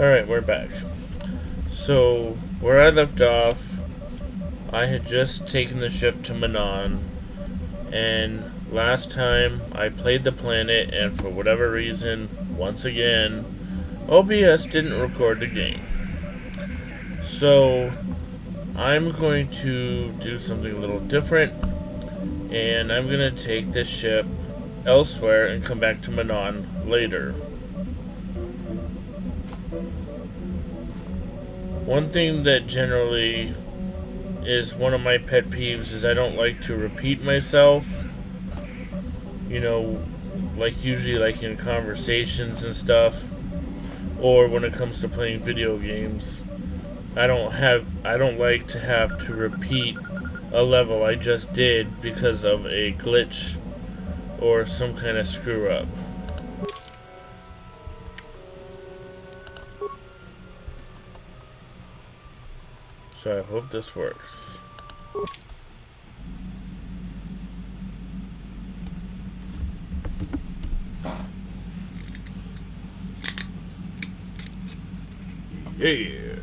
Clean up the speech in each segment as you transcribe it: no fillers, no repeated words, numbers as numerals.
Alright, we're back. So, where I left off, I had just taken the ship to Manon, and last time I played the planet, and for whatever reason, once again, OBS didn't record the game. So, I'm going to do something a little different, and I'm going to take this ship elsewhere and come back to Manon later. One thing that generally is one of my pet peeves is I don't like to repeat myself. You know, like usually like in conversations and stuff, or when it comes to playing video games. I don't like to have to repeat a level I just did because of a glitch or some kind of screw up. So I hope this works. Yeah.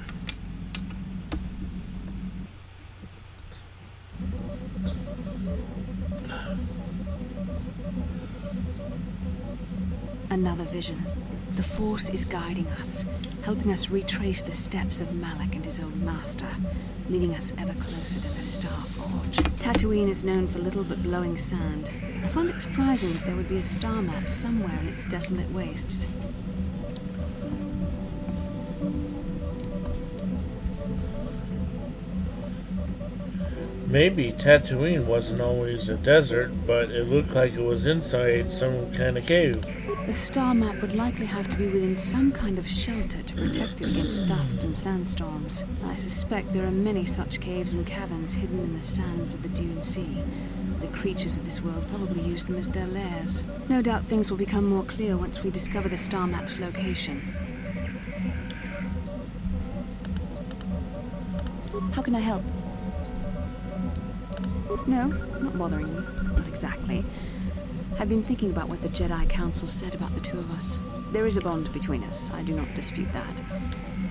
Another vision. The Force is guiding us, helping us retrace the steps of Malak and his old master, leading us ever closer to the Star Forge. Tattooine is known for little but glowing sand. I find it surprising that there would be a star map somewhere in its desolate wastes. Maybe Tattooine wasn't always a desert, but it looked like it was inside some kind of cave. The star map would likely have to be within some kind of shelter to protect it against dust and sandstorms. I suspect there are many such caves and caverns hidden in the sands of the Dune Sea. The creatures of this world probably use them as their lairs. No doubt things will become more clear once we discover the star map's location. How can I help? No, not bothering you. Not exactly. I've been thinking about what the Jedi Council said about the two of us. There is a bond between us. I do not dispute that.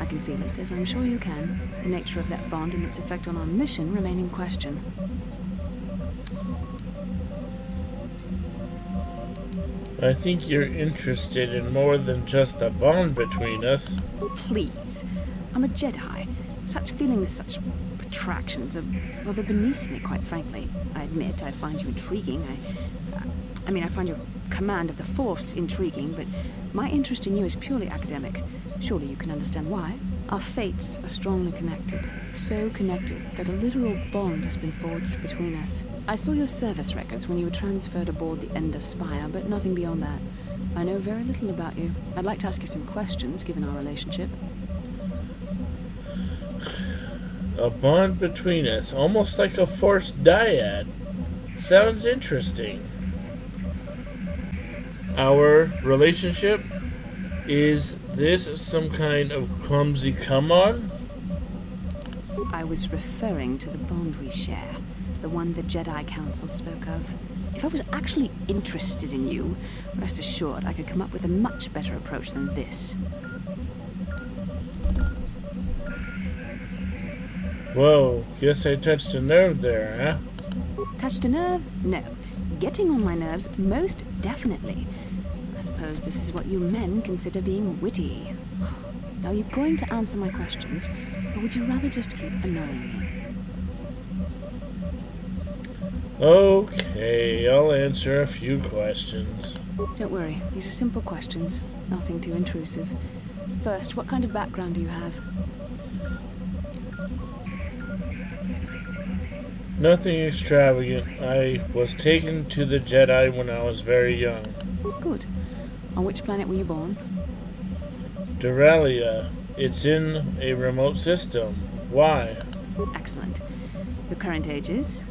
I can feel it, as I'm sure you can. The nature of that bond and its effect on our mission remain in question. I think you're interested in more than just the bond between us. Please. I'm a Jedi. Such feelings, such attractions are, well, they're beneath me, quite frankly. I admit I find you intriguing. I find your command of the Force intriguing, but my interest in you is purely academic. Surely you can understand why. Our fates are strongly connected. So connected that a literal bond has been forged between us. I saw your service records when you were transferred aboard the Ender Spire, but nothing beyond that. I know very little about you. I'd like to ask you some questions, given our relationship. A bond between us, almost like a Force dyad. Sounds interesting. Our relationship? Is this some kind of clumsy come-on? I was referring to the bond we share, the one the Jedi Council spoke of. If I was actually interested in you, rest assured I could come up with a much better approach than this. Whoa, guess I touched a nerve there, huh? Touched a nerve? No. Getting on my nerves? Most definitely. I suppose this is what you men consider being witty. Now, are you going to answer my questions, or would you rather just keep annoying me? Okay, I'll answer a few questions. Don't worry, these are simple questions. Nothing too intrusive. First, what kind of background do you have? Nothing extravagant. I was taken to the Jedi when I was very young. Good. On which planet were you born? Duralia. It's in a remote system. Why? Excellent. The current age is?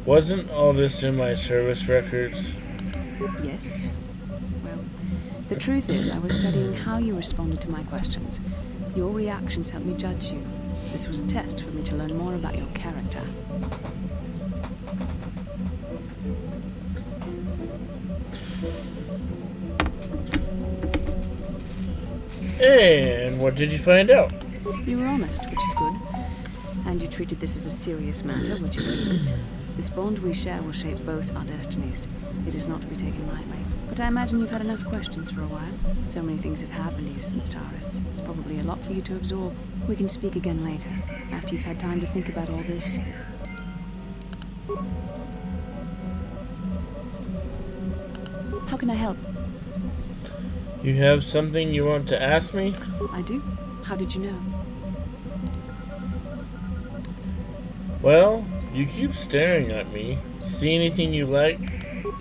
Wasn't all this in my service records? Yes. Well, the truth is, I was studying how you responded to my questions. Your reactions helped me judge you. This was a test for me to learn more about your character. And what did you find out? You were honest, which is good. And you treated this as a serious matter, which it is. This bond we share will shape both our destinies. It is not to be taken lightly. But I imagine you've had enough questions for a while. So many things have happened to you since Taurus. It's probably a lot for you to absorb. We can speak again later, after you've had time to think about all this. How can I help? You have something you want to ask me? I do. How did you know? Well, you keep staring at me. See anything you like?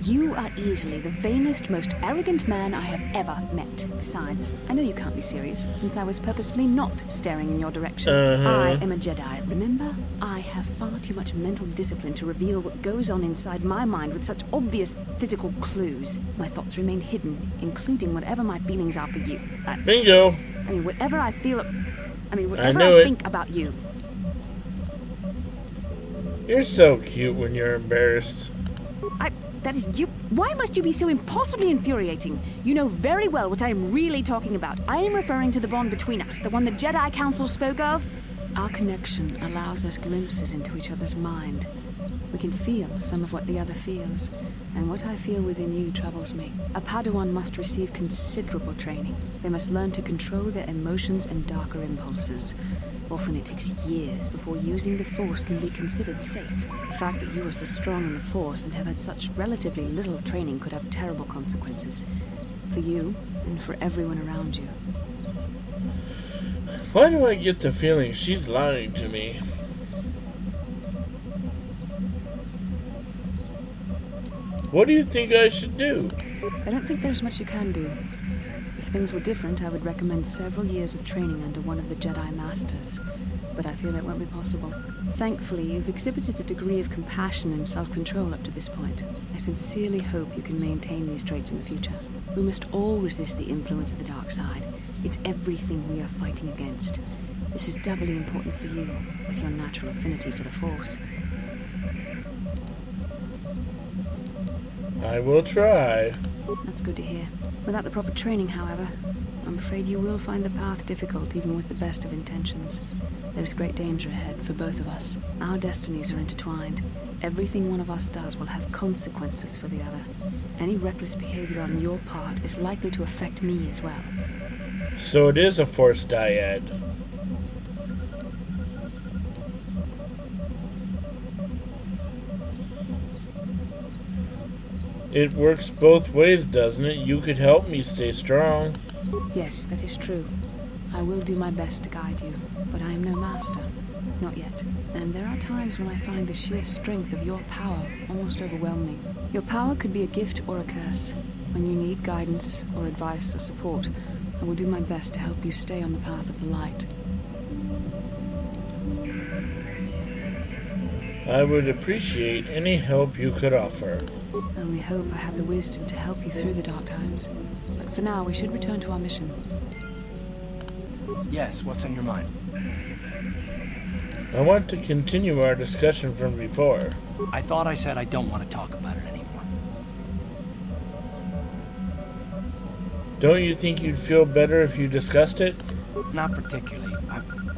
You are easily the vainest, most arrogant man I have ever met. Besides, I know you can't be serious, since I was purposefully not staring in your direction. I am a Jedi, remember? I have far too much mental discipline to reveal what goes on inside my mind with such obvious physical clues. My thoughts remain hidden, including whatever my feelings are for you. Bingo! I mean, whatever I feel... whatever knew it. think about you. You're so cute when you're embarrassed. That is you. Why must you be so impossibly infuriating? You know very well what I am really talking about. I am referring to the bond between us, the one the Jedi Council spoke of. Our connection allows us glimpses into each other's mind. We can feel some of what the other feels, and what I feel within you troubles me. A Padawan must receive considerable training. They must learn to control their emotions and darker impulses. Often it takes years before using the Force can be considered safe. The fact that you are so strong in the Force and have had such relatively little training could have terrible consequences. For you, and for everyone around you. Why do I get the feeling she's lying to me? What do you think I should do? I don't think there's much you can do. If things were different, I would recommend several years of training under one of the Jedi Masters. But I feel it won't be possible. Thankfully, you've exhibited a degree of compassion and self-control up to this point. I sincerely hope you can maintain these traits in the future. We must all resist the influence of the dark side. It's everything we are fighting against. This is doubly important for you, with your natural affinity for the Force. I will try. That's good to hear. Without the proper training, however, I'm afraid you will find the path difficult even with the best of intentions. There's great danger ahead for both of us. Our destinies are intertwined. Everything one of us does will have consequences for the other. Any reckless behavior on your part is likely to affect me as well. So it is a Force dyad. It works both ways, doesn't it? You could help me stay strong. Yes, that is true. I will do my best to guide you, but I am no master. Not yet. And there are times when I find the sheer strength of your power almost overwhelming. Your power could be a gift or a curse. When you need guidance or advice or support, I will do my best to help you stay on the path of the light. I would appreciate any help you could offer. I only hope I have the wisdom to help you through the dark times. But for now, we should return to our mission. Yes, what's on your mind? I want to continue our discussion from before. I thought I said I don't want to talk about it anymore. Don't you think you'd feel better if you discussed it? Not particularly.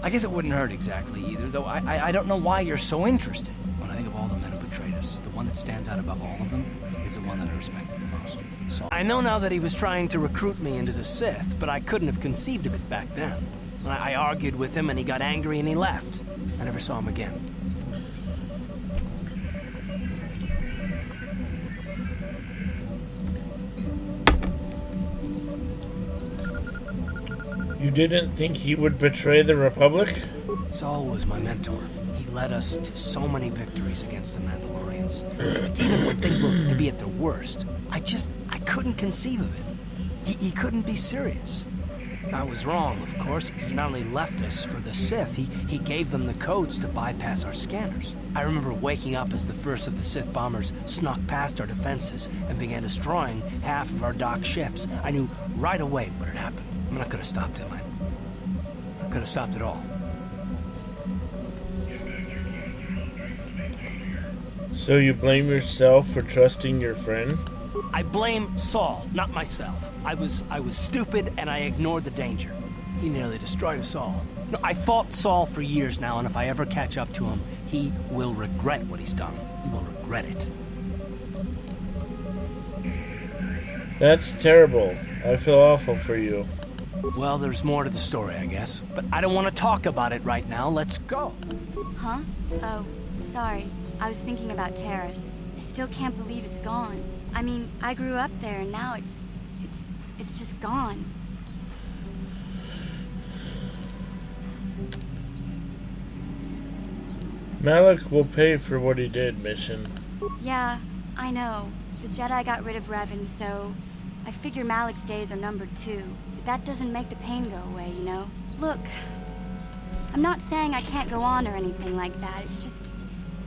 I guess it wouldn't hurt exactly either, though I don't know why you're so interested. When I think of all the men who betrayed us, the one that stands out above all of them is the one that I respected the most. So I know now that he was trying to recruit me into the Sith, but I couldn't have conceived of it back then. I argued with him and he got angry and he left. I never saw him again. You didn't think he would betray the Republic? Saul was my mentor. He led us to so many victories against the Mandalorians. Even when things looked to be at their worst, I couldn't conceive of it. He couldn't be serious. I was wrong, of course. He not only left us for the Sith, he gave them the codes to bypass our scanners. I remember waking up as the first of the Sith bombers snuck past our defenses and began destroying half of our docked ships. I knew right away what had happened. I mean, I could have stopped him. I could have stopped it all. So you blame yourself for trusting your friend? I blame Saul, not myself. I was stupid and I ignored the danger. He nearly destroyed us all. No, I fought Saul for years now, and if I ever catch up to him, he will regret what he's done. He will regret it. That's terrible. I feel awful for you. Well, there's more to the story, I guess. But I don't want to talk about it right now. Let's go. Huh? Oh, sorry. I was thinking about Terrace. I still can't believe it's gone. I mean, I grew up there and now it's just gone. Malik will pay for what he did, Mission. Yeah, I know. The Jedi got rid of Revan, so I figure Malik's days are numbered too. But that doesn't make the pain go away, you know? Look, I'm not saying I can't go on or anything like that. It's just,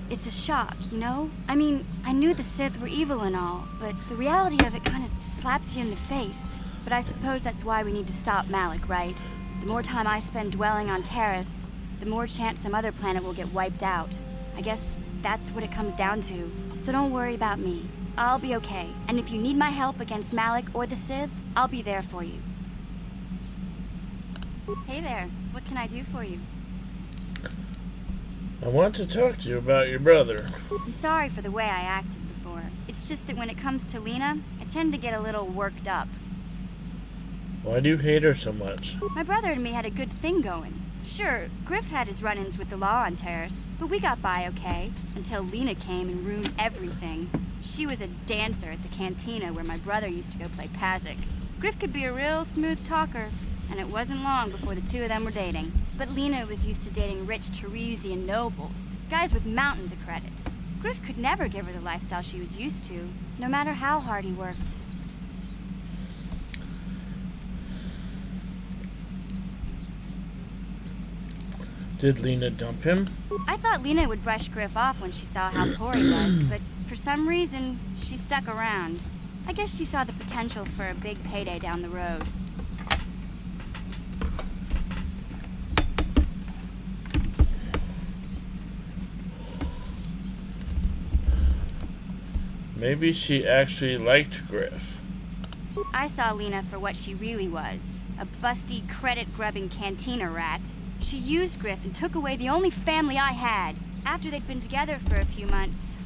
it's a shock, you know? I mean, I knew the Sith were evil and all, but the reality of it kind of slaps you in the face. But I suppose that's why we need to stop Malik, right? The more time I spend dwelling on Terrace, the more chance some other planet will get wiped out. I guess that's what it comes down to. So don't worry about me. I'll be okay. And if you need my help against Malik or the Sith, I'll be there for you. Hey there. What can I do for you? I want to talk to you about your brother. I'm sorry for the way I acted before. It's just that when it comes to Lena, I tend to get a little worked up. Why do you hate her so much? My brother and me had a good thing going. Sure, Griff had his run-ins with the law on Terrace, but we got by okay, until Lena came and ruined everything. She was a dancer at the cantina where my brother used to go play Pazik. Griff could be a real smooth talker, and it wasn't long before the two of them were dating. But Lena was used to dating rich Teresian nobles, guys with mountains of credits. Griff could never give her the lifestyle she was used to, no matter how hard he worked. Did Lena dump him? I thought Lena would brush Griff off when she saw how poor he was, but for some reason, she stuck around. I guess she saw the potential for a big payday down the road. Maybe she actually liked Griff. I saw Lena for what she really was, a busty, credit-grubbing cantina rat. She used Griff and took away the only family I had. After they'd been together for a few months,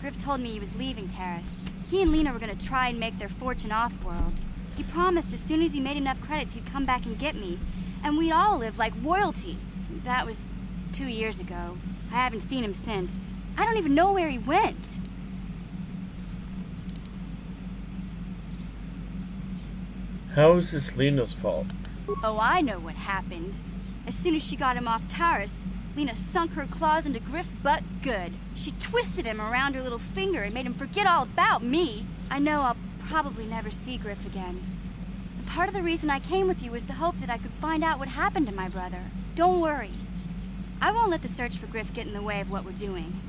Griff told me he was leaving Terrace. He and Lena were going to try and make their fortune off-world. He promised as soon as he made enough credits he'd come back and get me, and we'd all live like royalty. That was 2 years ago. I haven't seen him since. I don't even know where he went. How is this Lena's fault? Oh, I know what happened. As soon as she got him off Taurus, Lena sunk her claws into Griff butt good. She twisted him around her little finger and made him forget all about me. I know I'll probably never see Griff again. But part of the reason I came with you was the hope that I could find out what happened to my brother. Don't worry. I won't let the search for Griff get in the way of what we're doing.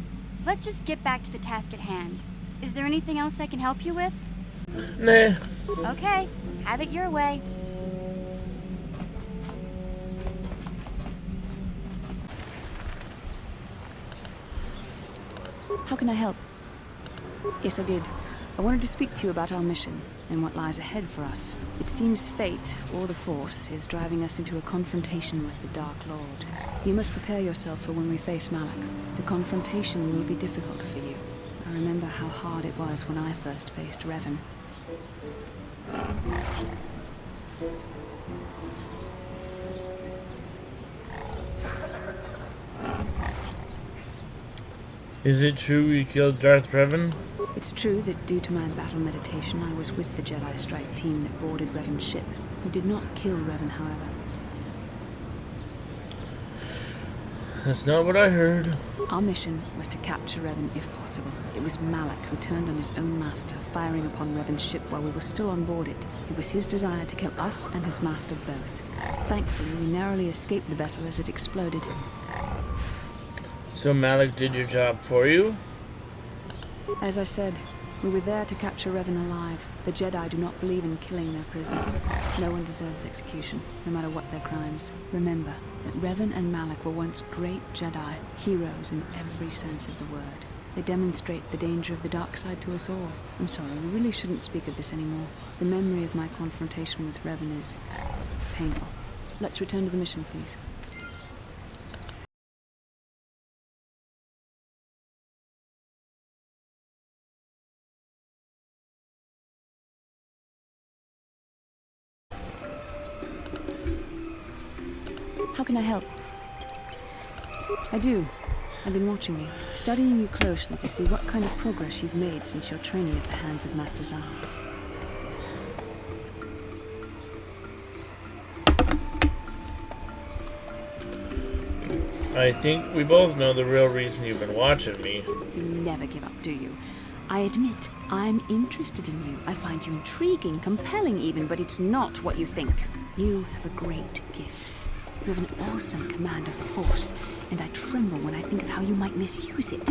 Let's just get back to the task at hand. Is there anything else I can help you with? Nah. Okay, have it your way. How can I help? Yes, I did. I wanted to speak to you about our mission and what lies ahead for us. It seems fate, or the Force, is driving us into a confrontation with the Dark Lord. You must prepare yourself for when we face Malak. The confrontation will be difficult for you. I remember how hard it was when I first faced Revan. Is it true you killed Darth Revan? It's true that due to my battle meditation, I was with the Jedi Strike team that boarded Revan's ship. We did not kill Revan, however. That's not what I heard. Our mission was to capture Revan if possible. It was Malak who turned on his own master, firing upon Revan's ship while we were still on board it. It was his desire to kill us and his master both. Thankfully, we narrowly escaped the vessel as it exploded. So Malik did your job for you? As I said, we were there to capture Revan alive. The Jedi do not believe in killing their prisoners. No one deserves execution, no matter what their crimes. Remember that Revan and Malak were once great Jedi, heroes in every sense of the word. They demonstrate the danger of the dark side to us all. I'm sorry, we really shouldn't speak of this anymore. The memory of my confrontation with Revan is painful. Let's return to the mission, please. How can I help? I do. I've been watching you, studying you closely to see what kind of progress you've made since your training at the hands of Master Zahn. I think we both know the real reason you've been watching me. You never give up, do you? I admit, I'm interested in you. I find you intriguing, compelling even, but it's not what you think. You have a great gift. You have an awesome command of the Force, and I tremble when I think of how you might misuse it.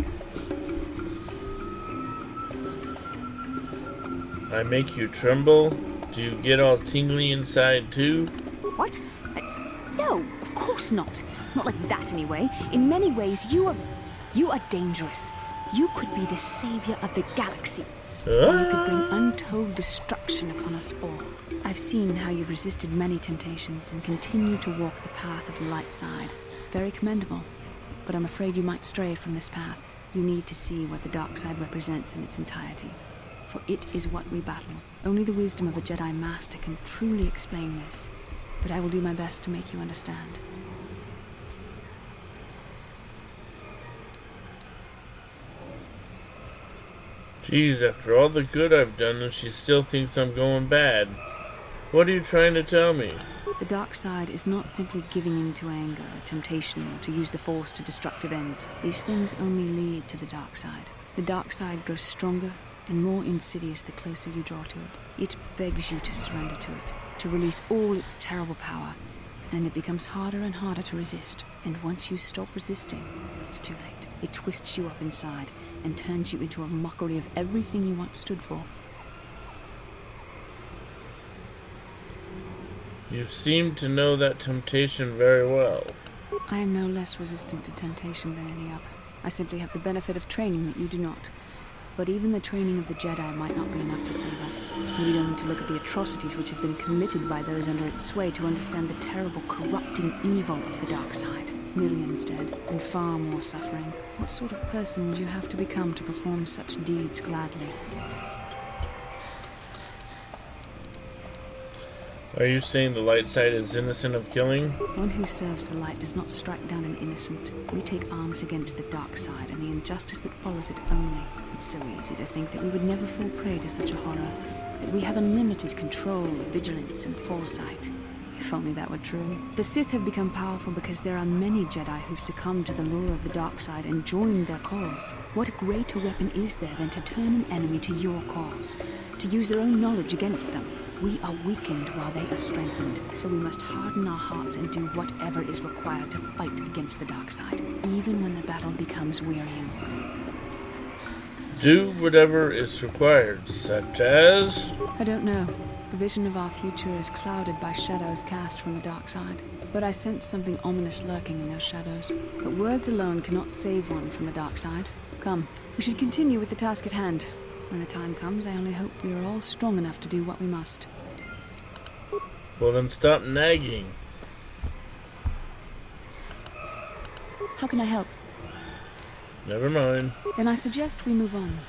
I make you tremble? Do you get all tingly inside too? What? No, of course not. Not like that anyway. In many ways, you are dangerous. You could be the savior of the galaxy. Or you could bring untold destruction upon us all. I've seen how you've resisted many temptations and continue to walk the path of the light side. Very commendable. But I'm afraid you might stray from this path. You need to see what the dark side represents in its entirety. For it is what we battle. Only the wisdom of a Jedi Master can truly explain this. But I will do my best to make you understand. Geez, after all the good I've done and she still thinks I'm going bad. What are you trying to tell me? The dark side is not simply giving in to anger, temptation, or to use the Force to destructive ends. These things only lead to the dark side. The dark side grows stronger and more insidious the closer you draw to it. It begs you to surrender to it, to release all its terrible power, and it becomes harder and harder to resist. And once you stop resisting, it's too late. It twists you up inside and turns you into a mockery of everything you once stood for. You seem to know that temptation very well. I am no less resistant to temptation than any other. I simply have the benefit of training that you do not. But even the training of the Jedi might not be enough to save us. You need only to look at the atrocities which have been committed by those under its sway to understand the terrible, corrupting evil of the dark side. Millions dead, and far more suffering. What sort of person would you have to become to perform such deeds gladly? Are you saying the light side is innocent of killing? One who serves the light does not strike down an innocent. We take arms against the dark side and the injustice that follows it only. It's so easy to think that we would never fall prey to such a horror, that we have unlimited control, vigilance, and foresight. If only that were true. The Sith have become powerful because there are many Jedi who've succumbed to the lure of the dark side and joined their cause. What greater weapon is there than to turn an enemy to your cause, to use their own knowledge against them? We are weakened while they are strengthened, so we must harden our hearts and do whatever is required to fight against the dark side, even when the battle becomes wearying. Do whatever is required, such as? I don't know. The vision of our future is clouded by shadows cast from the dark side. But I sense something ominous lurking in those shadows. But words alone cannot save one from the dark side. Come, we should continue with the task at hand. When the time comes, I only hope we are all strong enough to do what we must. Well then stop nagging. How can I help? Never mind. Then I suggest we move on.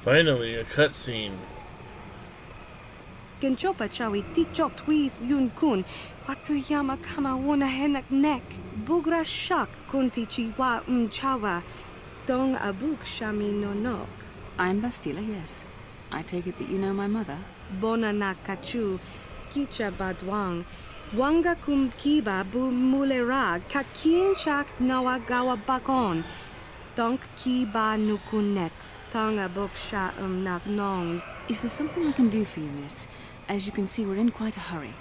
Finally, a cutscene. Genchopa chawi tikchok twis yun kun. Watuyama kama wona henak nek. Bugra shak kunti chiwa chawa. Dong abuk shami no nok. I'm Bastila, yes. I take it that you know my mother? Bona na kachu. Kicha badwang. Wanga kum kiba bu mulera. Kakin chak nawagawa bakon. Donk kiba nukunek. Tonga buk sha nak nong. Is there something I can do for you, miss? As you can see, we're in quite a hurry.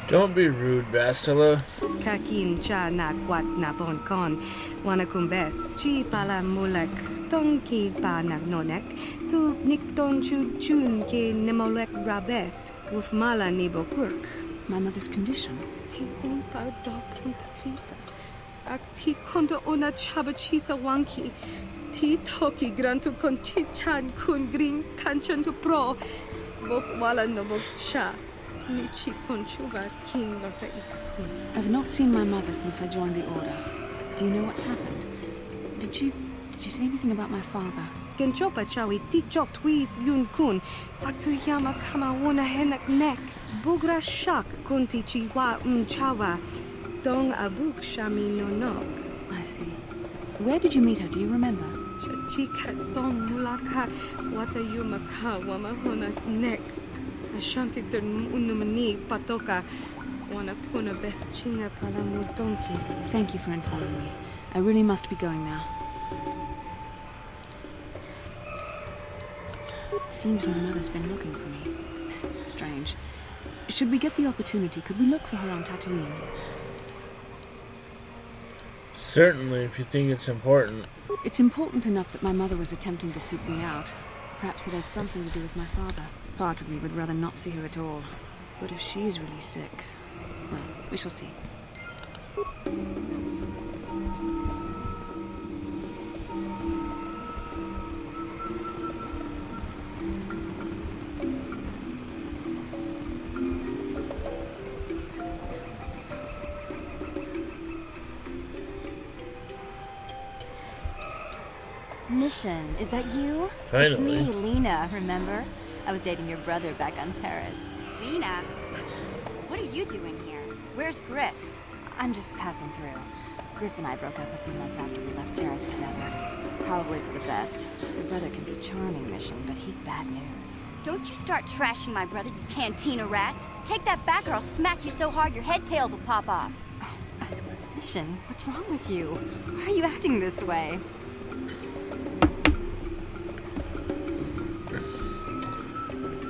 Don't be rude, Bastila. Kakin cha na kwat na bon kon. Wana kumbes. Chi pala mulek. Tong ki pa nak nonek. Tu nik ton chu chun ki nemolek rabest. Uf mala nibo kurk. My mother's condition. Ti umpa do punta kita. Ak ti kondo ona chaba chisa wanki. Ti toki grantu con chichan kun green kanchan to pro. Bok wala no bok cha. Nichi con chuba kin lorta ikakun. I've not seen my mother since I joined the Order. Do you know what's happened? Did you say anything about my father? Genchopa chawi ti jok twis yun kun. Patu yama kama wona henak nek. Bugra shak kunti chiwa chawa. Dong abuk shami no nog. I see. Where did you meet her? Do you remember? Chika dong mulaka wata yumaka wama hona nek. Ashanti tun unumani patoka. Wana kuna best chinga pala mudonki. Thank you for informing me. I really must be going now. It seems my mother's been looking for me. Strange. Should we get the opportunity, could we look for her on Tattooine? Certainly, if you think it's important. It's important enough that my mother was attempting to seek me out. Perhaps it has something to do with my father. Part of me would rather not see her at all. But if she's really sick, well, we shall see. Mission, is that you? Finally. It's me, Lena, remember? I was dating your brother back on Terrace. Lena, what are you doing here? Where's Griff? I'm just passing through. Griff and I broke up a few months after we left Terrace together. Probably for the best. Your brother can be charming, Mission, but he's bad news. Don't you start trashing my brother, you cantina rat. Take that back or I'll smack you so hard your head tails will pop off. Mission, what's wrong with you? Why are you acting this way?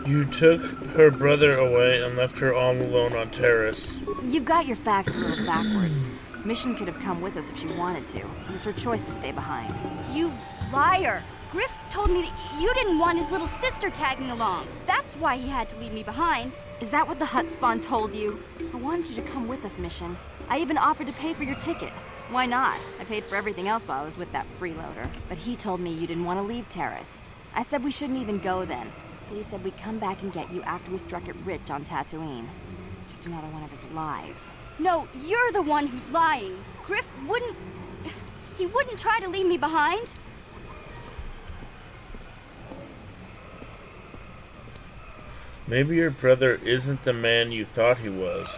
You took her brother away and left her all alone on Terrace. You've got your facts a little backwards. Mission could have come with us if she wanted to. It was her choice to stay behind. You liar! Griff told me that you didn't want his little sister tagging along. That's why he had to leave me behind. Is that what the hut spawn told you? I wanted you to come with us, Mission. I even offered to pay for your ticket. Why not? I paid for everything else while I was with that freeloader. But he told me you didn't want to leave Terrace. I said we shouldn't even go then. But he said we'd come back and get you after we struck it rich on Tattooine. Just another one of his lies. No, you're the one who's lying. Griff wouldn't... He wouldn't try to leave me behind. Maybe your brother isn't the man you thought he was.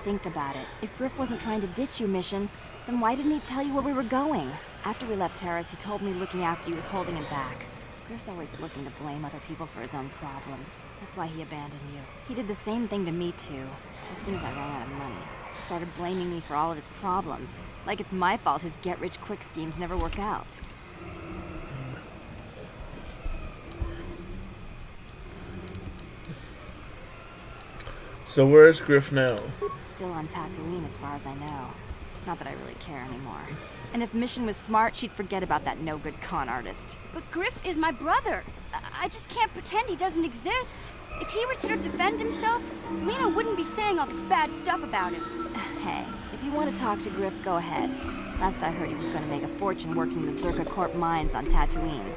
Think about it. If Griff wasn't trying to ditch you, Mission, then why didn't he tell you where we were going? After we left Terrace, he told me looking after you was holding him back. Griff's always looking to blame other people for his own problems. That's why he abandoned you. He did the same thing to me, too. As soon as I ran out of money, he started blaming me for all of his problems. Like it's my fault his get-rich-quick schemes never work out. So where's Griff now? Still on Tattooine as far as I know. Not that I really care anymore. And if Mission was smart, she'd forget about that no-good con artist. But Griff is my brother. I just can't pretend he doesn't exist. If he was here to defend himself, Lena wouldn't be saying all this bad stuff about him. Hey, if you want to talk to Griff, go ahead. Last I heard, he was going to make a fortune working the Zerka Corp mines on Tattooine.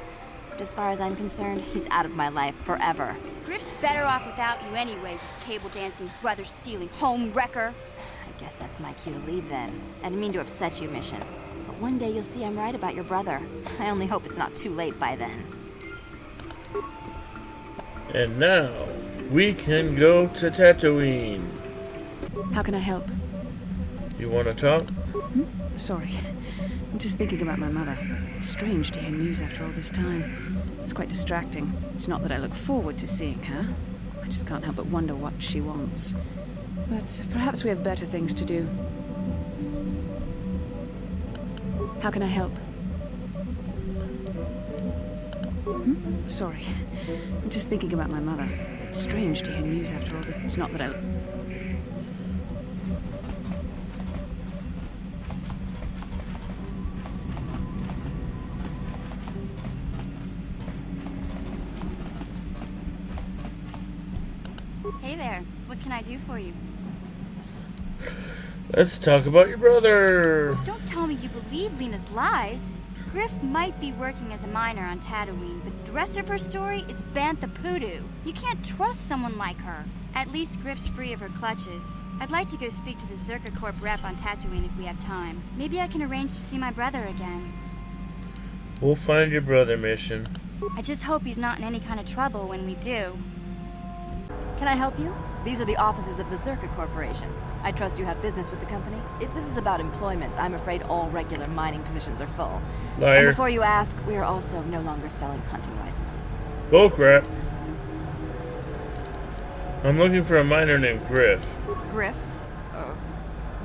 But as far as I'm concerned, he's out of my life forever. Griff's better off without you anyway, table dancing, brother stealing, home wrecker. I guess that's my cue to leave then. I didn't mean to upset you, Mission. But one day you'll see I'm right about your brother. I only hope it's not too late by then. And now, we can go to Tattooine. How can I help? You want to talk? Sorry. I'm just thinking about my mother. It's strange to hear news after all this time. It's quite distracting. It's not that I look forward to seeing her. I just can't help but wonder what she wants. But perhaps we have better things to do. How can I help? Sorry. I'm just thinking about my mother. It's strange to hear news after all this. It's not that I... Hey there, what can I do for you? Let's talk about your brother. Don't tell me you believe Lena's lies. Griff might be working as a miner on Tattooine, but the rest of her story is Bantha Poodoo. You can't trust someone like her. At least Griff's free of her clutches. I'd like to go speak to the Zerka Corp rep on Tattooine if we have time. Maybe I can arrange to see my brother again. We'll find your brother, Mission. I just hope he's not in any kind of trouble when we do. Can I help you? These are the offices of the Zerka Corporation. I trust you have business with the company. If this is about employment, I'm afraid all regular mining positions are full. Liar. And before you ask, we are also no longer selling hunting licenses. Bullcrap. I'm looking for a miner named Griff. Griff?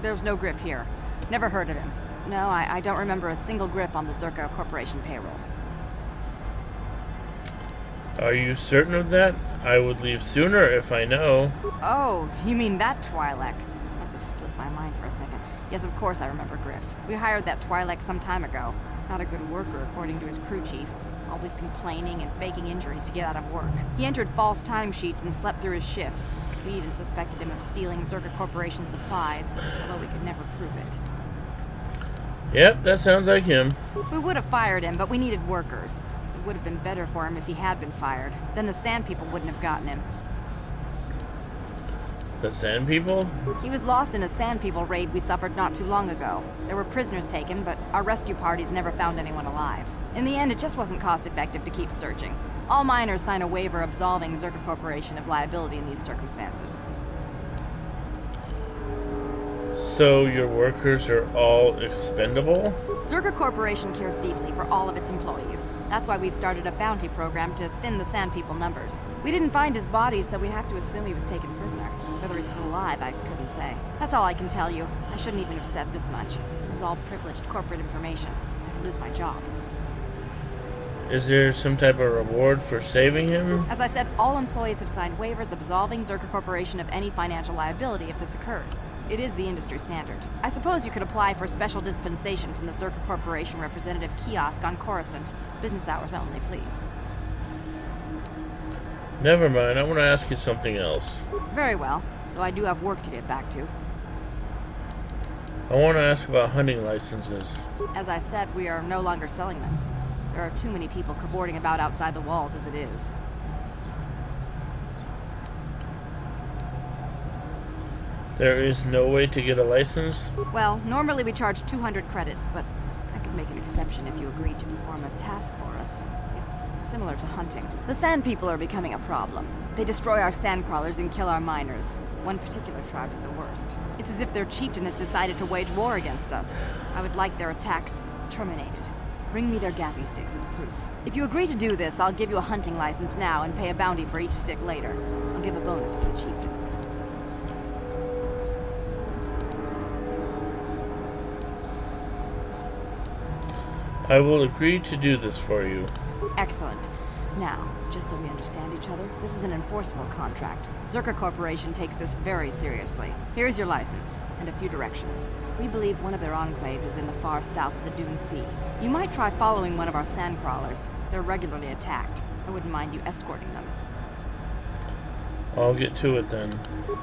There's no Griff here. Never heard of him. No, I don't remember a single Griff on the Zerka Corporation payroll. Are you certain of that? I would leave sooner if I know. Oh, you mean that Twi'lek? Must have slipped my mind for a second. Yes, of course I remember Griff. We hired that Twi'lek some time ago. Not a good worker, according to his crew chief. Always complaining and faking injuries to get out of work. He entered false timesheets and slept through his shifts. We even suspected him of stealing Zerka Corporation supplies, although we could never prove it. Yep, that sounds like him. We would have fired him, but we needed workers. It would have been better for him if he had been fired. Then the Sand People wouldn't have gotten him. The Sand People? He was lost in a Sand People raid we suffered not too long ago. There were prisoners taken, but our rescue parties never found anyone alive. In the end, it just wasn't cost-effective to keep searching. All miners sign a waiver absolving Zerka Corporation of liability in these circumstances. So your workers are all expendable? Zerka Corporation cares deeply for all of its employees. That's why we've started a bounty program to thin the Sand People numbers. We didn't find his body, so we have to assume he was taken prisoner. Whether he's still alive, I couldn't say. That's all I can tell you. I shouldn't even have said this much. This is all privileged corporate information. I could lose my job. Is there some type of reward for saving him? As I said, all employees have signed waivers absolving Zerka Corporation of any financial liability if this occurs. It is the industry standard. I suppose you could apply for special dispensation from the Zerka Corporation representative kiosk on Coruscant. Business hours only, please. Never mind, I want to ask you something else. Very well, though I do have work to get back to. I want to ask about hunting licenses. As I said, we are no longer selling them. There are too many people cavorting about outside the walls as it is. There is no way to get a license? Well, normally we charge 200 credits, but I could make an exception if you agreed to perform a task for us. It's similar to hunting. The Sand People are becoming a problem. They destroy our sand crawlers and kill our miners. One particular tribe is the worst. It's as if their chieftain has decided to wage war against us. I would like their attacks terminated. Bring me their gaffy sticks as proof. If you agree to do this, I'll give you a hunting license now and pay a bounty for each stick later. I'll give a bonus for the chieftains. I will agree to do this for you. Excellent. Now, just so we understand each other, this is an enforceable contract. Zerka Corporation takes this very seriously. Here's your license, and a few directions. We believe one of their enclaves is in the far south of the Dune Sea. You might try following one of our sand crawlers. They're regularly attacked. I wouldn't mind you escorting them. I'll get to it then.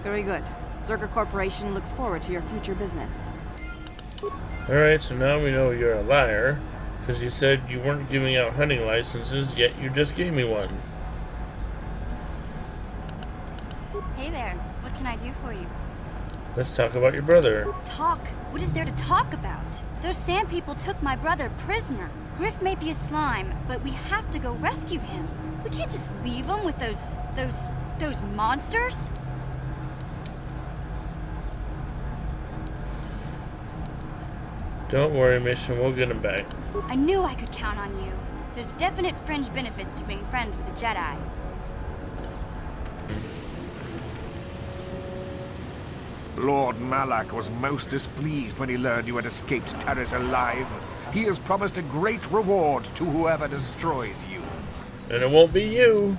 Very good. Zerka Corporation looks forward to your future business. Alright, so now we know you're a liar, because you said you weren't giving out hunting licenses, yet you just gave me one. Hey there, what can I do for you? Let's talk about your brother. Talk? What is there to talk about? Those Sand People took my brother prisoner. Griff may be a slime, but we have to go rescue him. We can't just leave him with those monsters. Don't worry, Mission, we'll get him back. I knew I could count on you. There's definite fringe benefits to being friends with a Jedi. Lord Malak was most displeased when he learned you had escaped Terrace alive. He has promised a great reward to whoever destroys you. And it won't be you.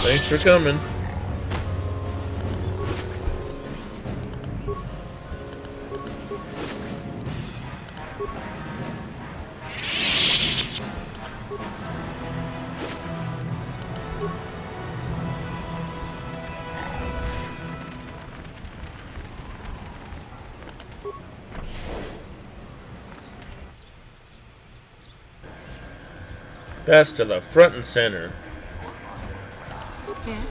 Thanks for coming. Bastila, front and center. Yes?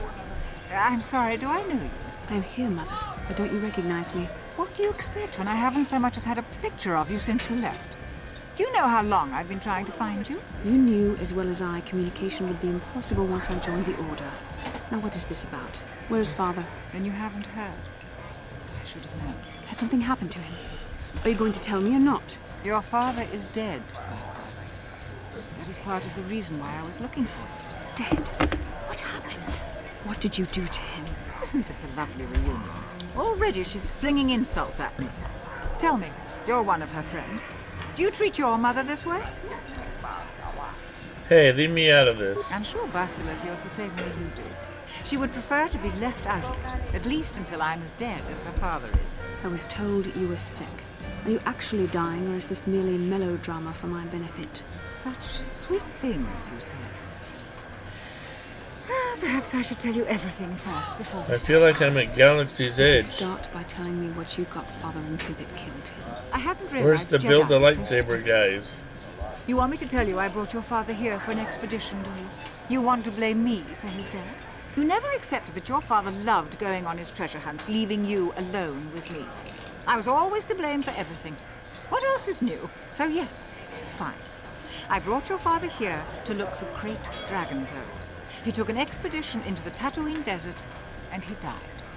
I'm sorry, do I know you? I am here, Mother. But don't you recognize me? What do you expect when I haven't so much as had a picture of you since you left? Do you know how long I've been trying to find you? You knew as well as I communication would be impossible once I joined the Order. Now what is this about? Where is Father? Then you haven't heard. I should have known. Has something happened to him? Are you going to tell me or not? Your father is dead, Bastila. That is part of the reason why I was looking for you. Dead? What happened? What did you do to him? Isn't this a lovely reunion? Already she's flinging insults at me. Tell me, you're one of her friends. Do you treat your mother this way? Hey, leave me out of this. I'm sure Bastila feels the same way you do. She would prefer to be left out of it, at least until I'm as dead as her father is. I was told you were sick. Are you actually dying, or is this merely melodrama for my benefit? Such sweet things, you say. Perhaps I should tell you everything first before we I feel like I'm at Galaxy's Edge. Start by telling me what you got Father into that killed him. I hadn't realized Where's the Jedi build a was so lightsaber stupid. guys? You want me to tell you I brought your father here for an expedition, do you? You want to blame me for his death? You never accepted that your father loved going on his treasure hunts, leaving you alone with me. I was always to blame for everything. What else is new? So yes, fine. I brought your father here to look for great dragon pearls. He took an expedition into the Tattooine desert, and he died.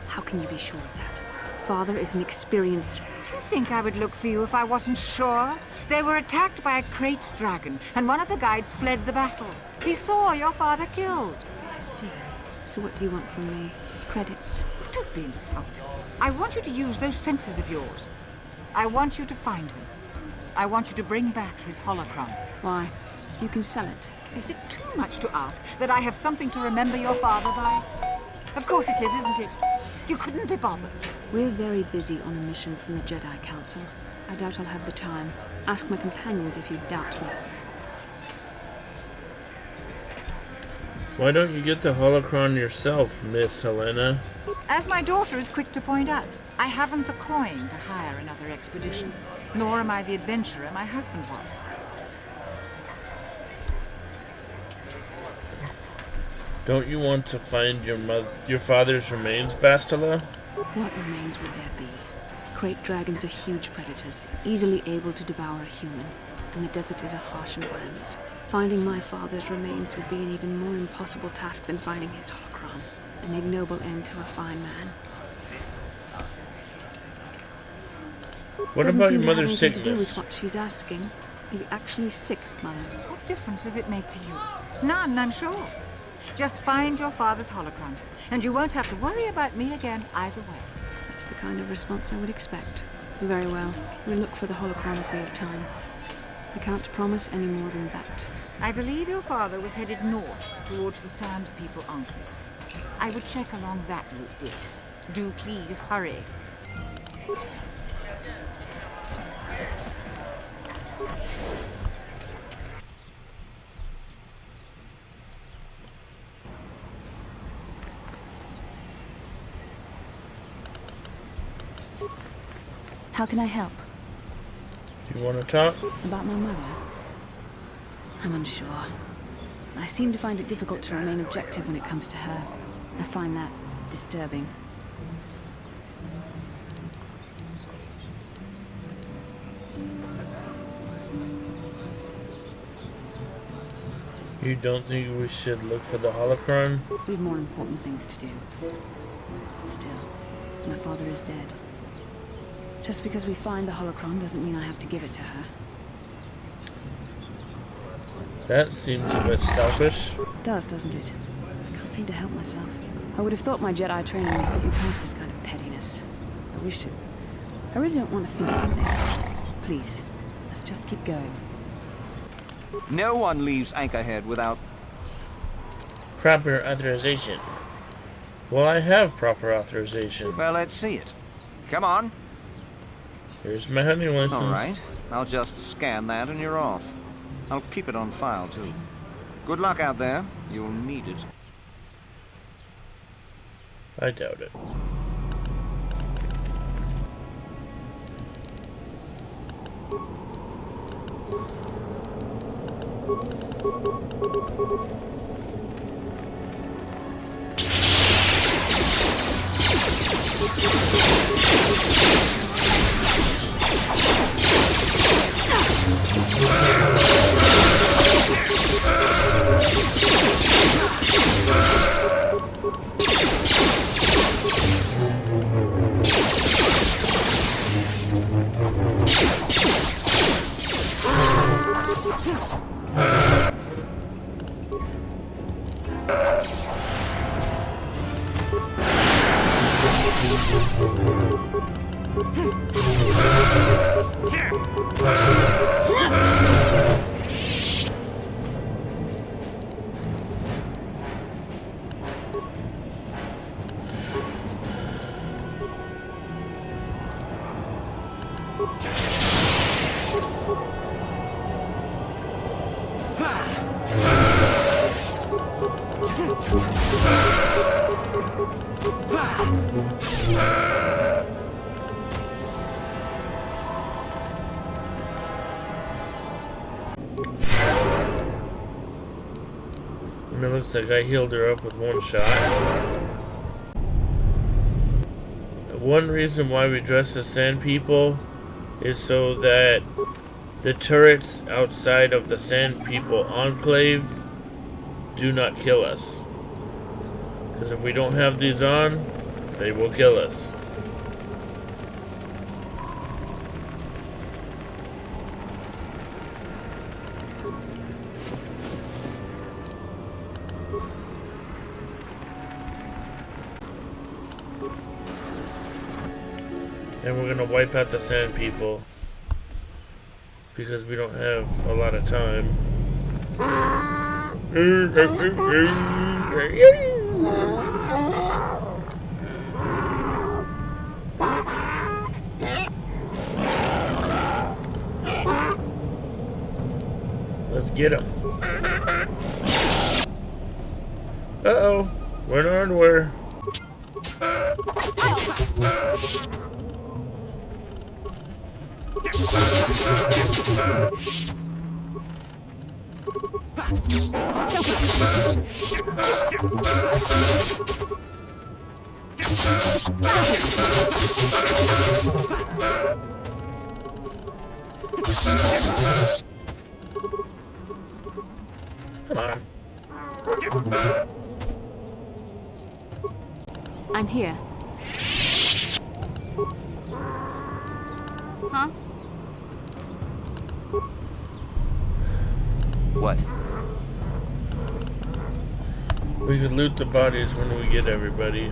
How can you be sure of that? Father is an experienced... Do you think I would look for you if I wasn't sure? They were attacked by a great dragon, and one of the guides fled the battle. He saw your father killed. I see. So what do you want from me? Credits? Don't be insulting. I want you to use those senses of yours. I want you to find him. I want you to bring back his holocron. Why? So you can sell it? Is it too much to ask that I have something to remember your father by? Of course it is, isn't it? You couldn't be bothered. We're very busy on a mission from the Jedi Council. I doubt I'll have the time. Ask my companions if you doubt me. Why don't you get the holocron yourself, Miss Helena? As my daughter is quick to point out, I haven't the coin to hire another expedition. Nor am I the adventurer my husband was. Don't you want to find your father's remains, Bastila? What remains would there be? Great dragons are huge predators, easily able to devour a human, and the desert is a harsh environment. Finding my father's remains would be an even more impossible task than finding his holocron, an ignoble end to a fine man. What Doesn't about seem your to have mother's anything to do with sickness? what she's asking. Are you actually sick, Mother? What difference does it make to you? None, I'm sure. Just find your father's holocron, and you won't have to worry about me again either way. That's the kind of response I would expect. Very well. We'll look for the holocron if we have time. I can't promise any more than that. I believe your father was headed north towards the Sand People Enclave. I would check along that route, dear. Do please hurry. How can I help? Do you want to talk? About my mother? I'm unsure. I seem to find it difficult to remain objective when it comes to her. I find that disturbing. You don't think we should look for the holocron? We have more important things to do. Still, my father is dead. Just because we find the holocron doesn't mean I have to give it to her. That seems a bit selfish. It does, doesn't it? I can't seem to help myself. I would have thought my Jedi training would put me past this kind of pettiness. I wish it... I really don't want to think about this. Please, let's just keep going. No one leaves Anchorhead without... Proper authorization. Well, I have proper authorization. Well, let's see it. Come on. Here's my hunting license. All right. I'll just scan that and you're off. I'll keep it on file, too. Good luck out there. You'll need it. I doubt it. And it looks like I healed her up with one shot. One reason why we dress as sand people is so that the turrets outside of the sand people enclave do not kill us. Because if we don't have these on, they will kill us. And we're gonna wipe out the sand people because we don't have a lot of time. Let's get him. Uh-oh, we're in our underwear. Come on. I'm here. Huh? What? We could loot the bodies when we get everybody.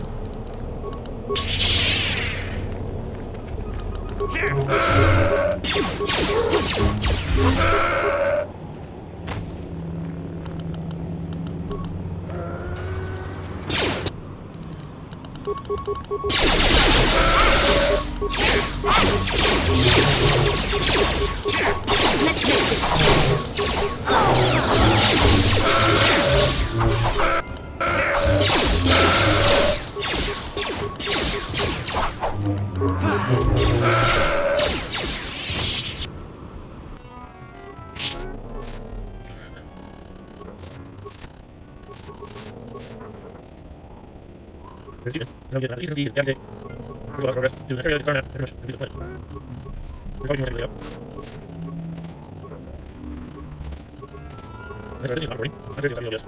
Let's make this.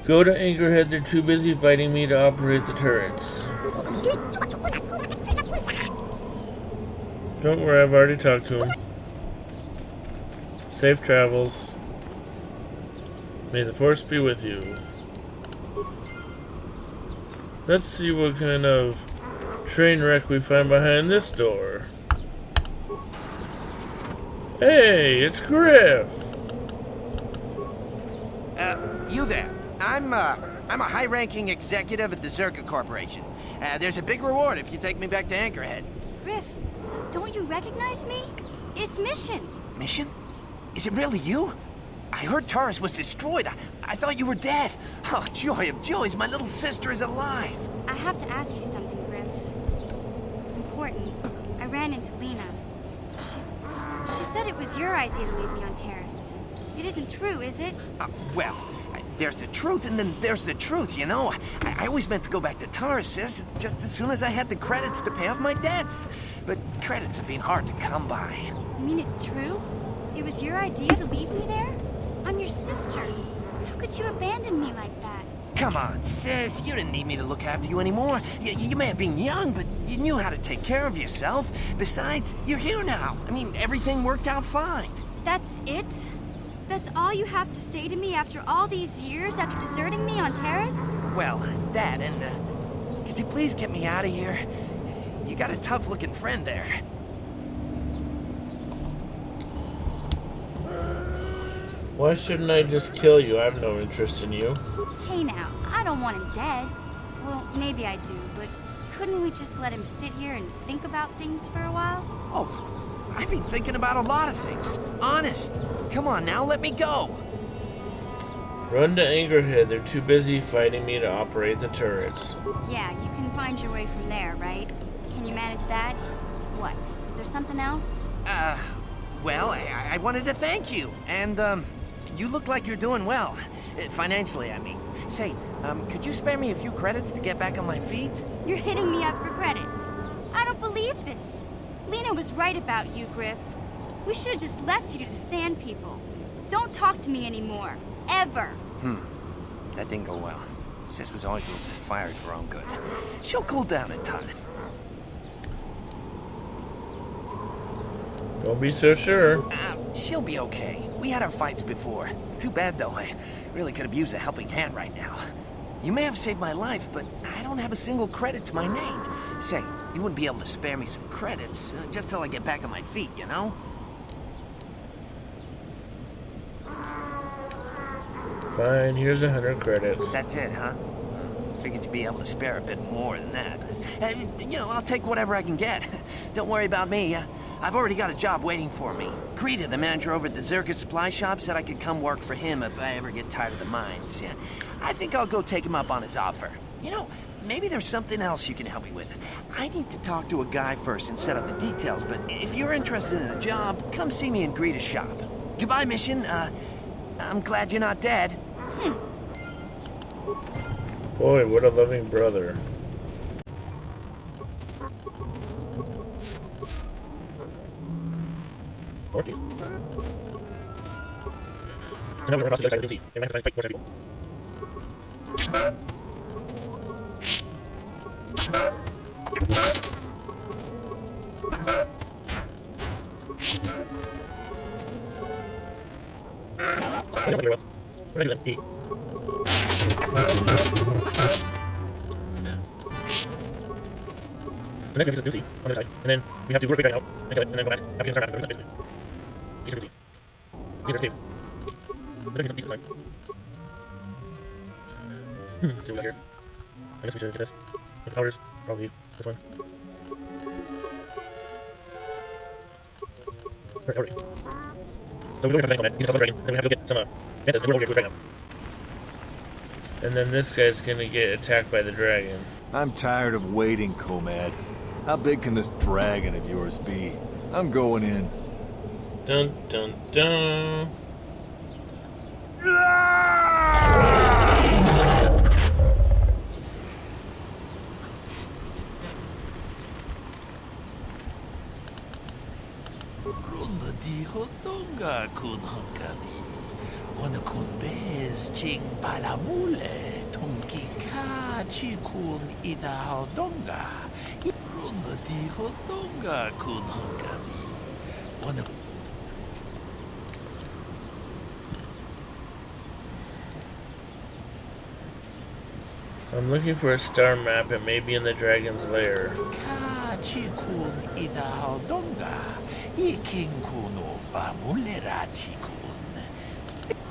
Go to Anchorhead, they're too busy fighting me to operate the turrets. Don't worry, I've already talked to him. Safe travels. May the force be with you. Let's see what kind of train wreck we find behind this door. Hey, it's Griff! You there. I'm a high-ranking executive at the Zerka Corporation. There's a big reward if you take me back to Anchorhead. Griff, don't you recognize me? It's Mission. Mission? Is it really you? I heard Taurus was destroyed. I thought you were dead. Oh, joy of joys, my little sister is alive. I have to ask you something, Griff. It's important. I ran into Lena. She said it was your idea to leave me on Terrace. It isn't true, is it? Well, there's the truth and then there's the truth, you know? I always meant to go back to Taurus, sis, just as soon as I had the credits to pay off my debts. But credits have been hard to come by. You mean it's true? It was your idea to leave me there? I'm your sister. How could you abandon me like that? Come on, sis. You didn't need me to look after you anymore. You may have been young, but you knew how to take care of yourself. Besides, you're here now. I mean, everything worked out fine. That's it? That's all you have to say to me after all these years, after deserting me on Terrace? Well, that and, could you please get me out of here? You got a tough-looking friend there. Why shouldn't I just kill you? I have no interest in you. Hey now, I don't want him dead. Well, maybe I do, but couldn't we just let him sit here and think about things for a while? Oh, I've been thinking about a lot of things. Honest. Come on now, let me go. Run to Angerhead. They're too busy fighting me to operate the turrets. Yeah, you can find your way from there, right? Can you manage that? What? Is there something else? Well, I wanted to thank you. And, you look like you're doing well. Financially, I mean. Say, could you spare me a few credits to get back on my feet? You're hitting me up for credits. I don't believe this. Lena was right about you, Griff. We should have just left you to the Sand People. Don't talk to me anymore. Ever. That didn't go well. Sis was always a little too fiery for her own good. She'll cool down in time. Don't be so sure. She'll be okay. We had our fights before. Too bad, though. I really could have used a helping hand right now. You may have saved my life, but I don't have a single credit to my name. Say, you wouldn't be able to spare me some credits, just till I get back on my feet, you know? Fine, here's 100 credits. That's it, huh? Figured you'd be able to spare a bit more than that. You know, I'll take whatever I can get. Don't worry about me. I've already got a job waiting for me. Krita, the manager over at the Zerka supply shop, said I could come work for him if I ever get tired of the mines. Yeah, I think I'll go take him up on his offer. You know, maybe there's something else you can help me with. I need to talk to a guy first and set up the details, but if you're interested in a job, come see me in Greta's shop. Goodbye, Mission. I'm glad you're not dead. Boy, what a loving brother. Ortiz. Now we're across the other side of the sea. They might have to fight more people. What are you doing? Eat. So next we have to do the sea on the other side, and then we have to work right out and kill it, and then go back after we start back. Basically. Each of the sea. See, there's two. There could be some decent time. See what we got here. I guess we should get this. With the powers, probably this one. Alright. So we don't have to bank on that. You can talk about the dragon, then we have to go get some mantis, and we're over here right now. And then this guy's gonna get attacked by the dragon. I'm tired of waiting, Comad. How big can this dragon of yours be? I'm going in. Dun dun dun. Runda dijo donga kun hankani. Wana kun bez ching palamule. Tunki ka chikun ida donga. Runda dijo donga kun hankani. Wana I'm looking for a star map. It may be in the dragon's lair. ka chikun ida donga. Ikin kuno pamulera chikun.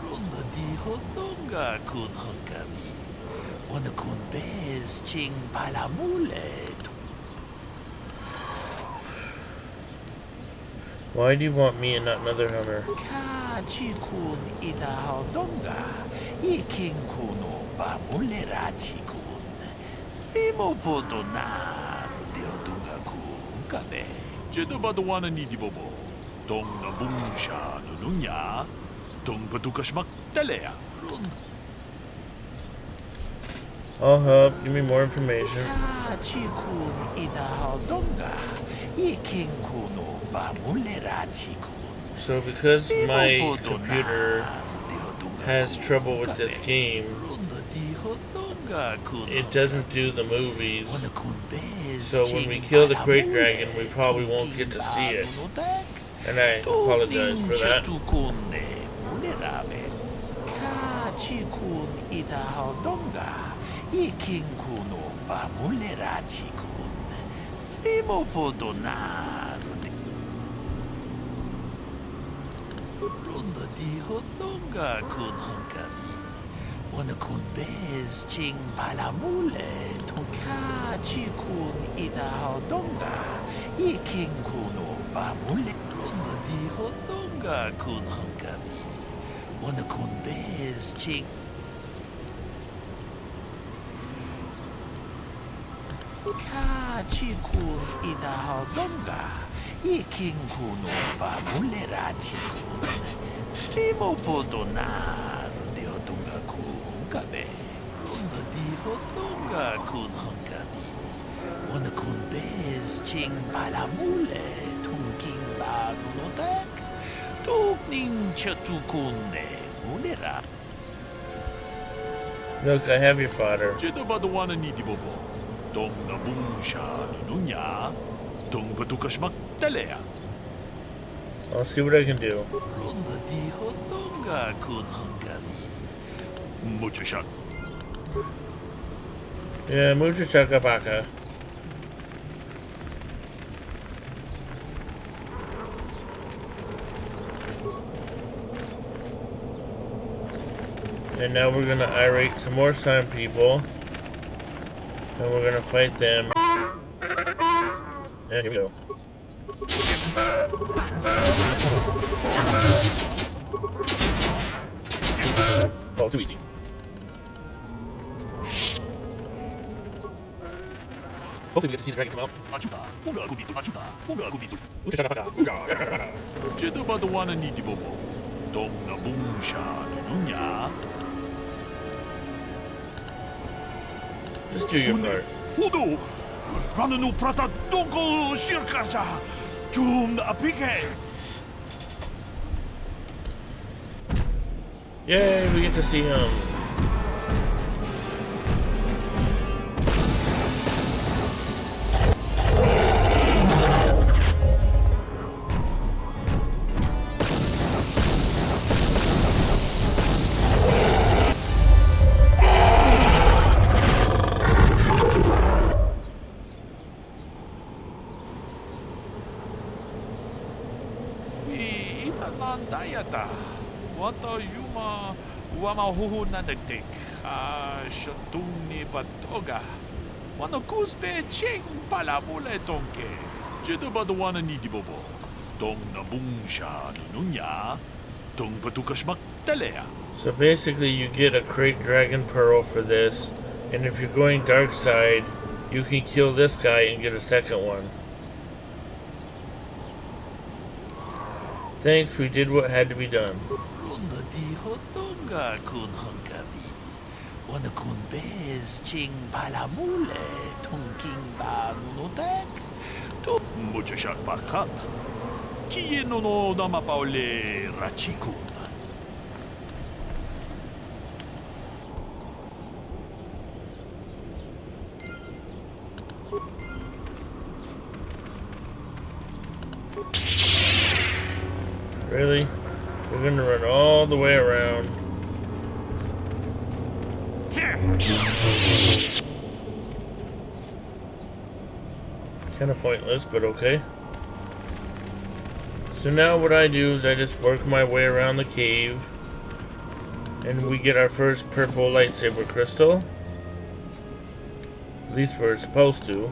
Runda dijo donga kun hankani. Wana kun bez ching palamule. Why do you want me and not another hunter? Kachikun idahaldonga. Ikinkunu bamulera chikun. Spimo podonar deodunga kun kabe. Jedabadwana nidibobo. Dong nabungsha nununya. Dong patukashmak talea. I'll help. Give me more information. Kachikun idahaldonga. Ikinkunu bamulera chikun. So because my computer has trouble with this game, it doesn't do the movies. So when we kill the Great Dragon, we probably won't get to see it. And I apologize for that. Runda di hodonga kun hankami. Wana kun bez ching palamule. Tonka chi kun ida hodonga. Iking kuno bamule. Runda di hodonga kun hankami. Wana kun bez ching. Ka chi kun ida hodonga. Iking kuno bamule rachikun. Spimo podonar deodunga kun kabe. Runda di hodonga kun hankami. Wana kun bez ching palamule. Tunking bagunotek. Tukning chatukune mulera. Look, I have your fodder. Jedabadwana nidibobo. Dong nabungsha nununya. Dong patukashmak talea. I'll see what I can do. Runda di hodonga kun hankami. Muchashak. Yeah, mucho chacabaka. And now we're gonna irate some more Sun people. And we're gonna fight them. And here we go. Oh, too easy. Hopefully we get to see the dragon come out. Jedabadwana nidibobo. Dong nabungsha nununya. Just do your part. Hudu! Rananu prata donko shirkasha! Jum apike! Yay, we get to see him. Dayata. Wata yuma wama huhu nadagdik. Shatuni patoga. Wana kuspe ching palamule tonke. Jedabadwana nidibobo. Dong nabungsha nununya. Dong patukashmak talea. So basically you get a Great Dragon Pearl for this, and if you're going dark side, you can kill this guy and get a second one. Thanks, we did what had to be done. Runda di hodonga kun hankami. Wana kun bez ching palamule. Tunking banunotek. To muchashak bakat. Kiye no no damapaule rachikun. Really? We're gonna run all the way around. Kinda pointless, but okay. So now what I do is I just work my way around the cave. And we get our first purple lightsaber crystal. At least we're supposed to.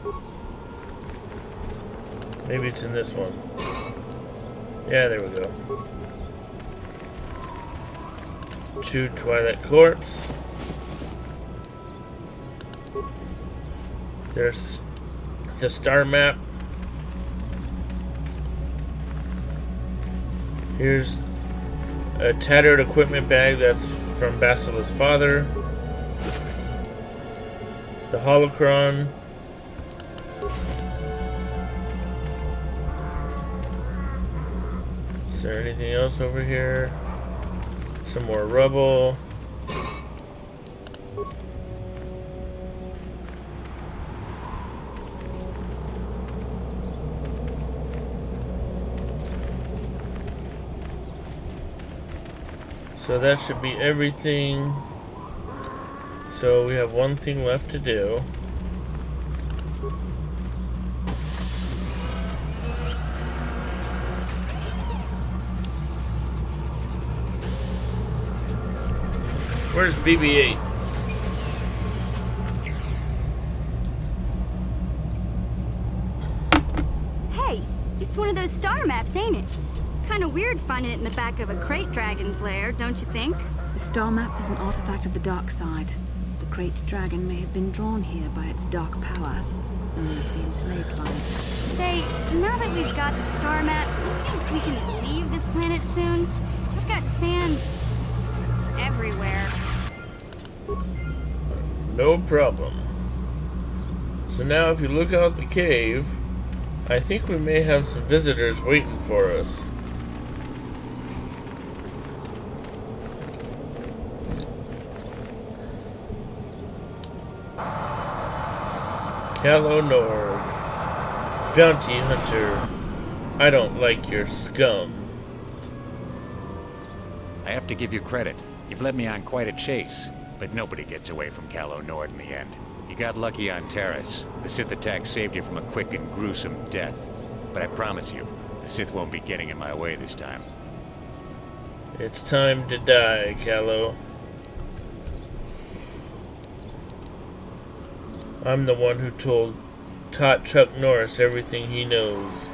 Maybe it's in this one. Yeah, there we go. 2 Twilight Corpse. There's the star map. Here's a tattered equipment bag that's from Basila's father. The holocron. Is there anything else over here? Some more rubble. So that should be everything. So we have one thing left to do. Where's BB-8? Hey, it's one of those star maps, ain't it? Kinda weird finding it in the back of a crate dragon's lair, don't you think? The star map is an artifact of the dark side. The great dragon may have been drawn here by its dark power, only to be enslaved by it. Say, now that we've got the star map, do you think we can leave this planet soon? I've got sand everywhere. No problem. So now if you look out the cave, I think we may have some visitors waiting for us. Calo Nord, bounty hunter. I don't like your scum. I have to give you credit. You've led me on quite a chase, but nobody gets away from Calo Nord in the end. You got lucky on Terrace. The Sith attack saved you from a quick and gruesome death. But I promise you, the Sith won't be getting in my way this time. It's time to die, Calo. I'm the one who taught Chuck Norris everything he knows.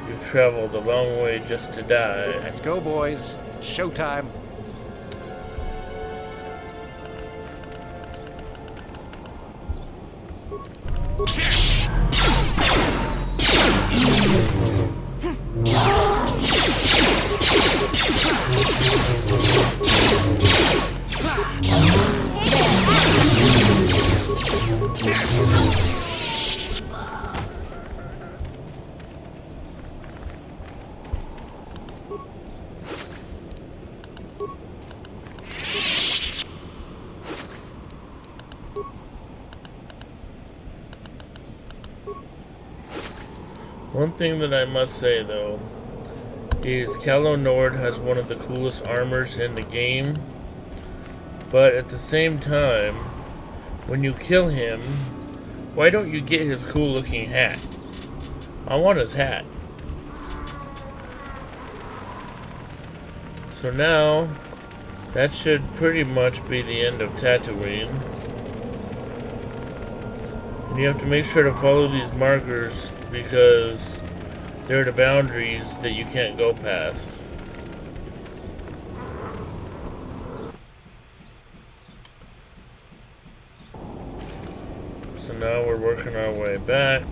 You've traveled a long way just to die. Let's go, boys. It's showtime. One thing that I must say though is Calo Nord has one of the coolest armors in the game, but at the same time, when you kill him, why don't you get his cool looking hat? I want his hat. So now, that should pretty much be the end of Tattooine. And you have to make sure to follow these markers because they're the boundaries that you can't go past. So now we're working our way back.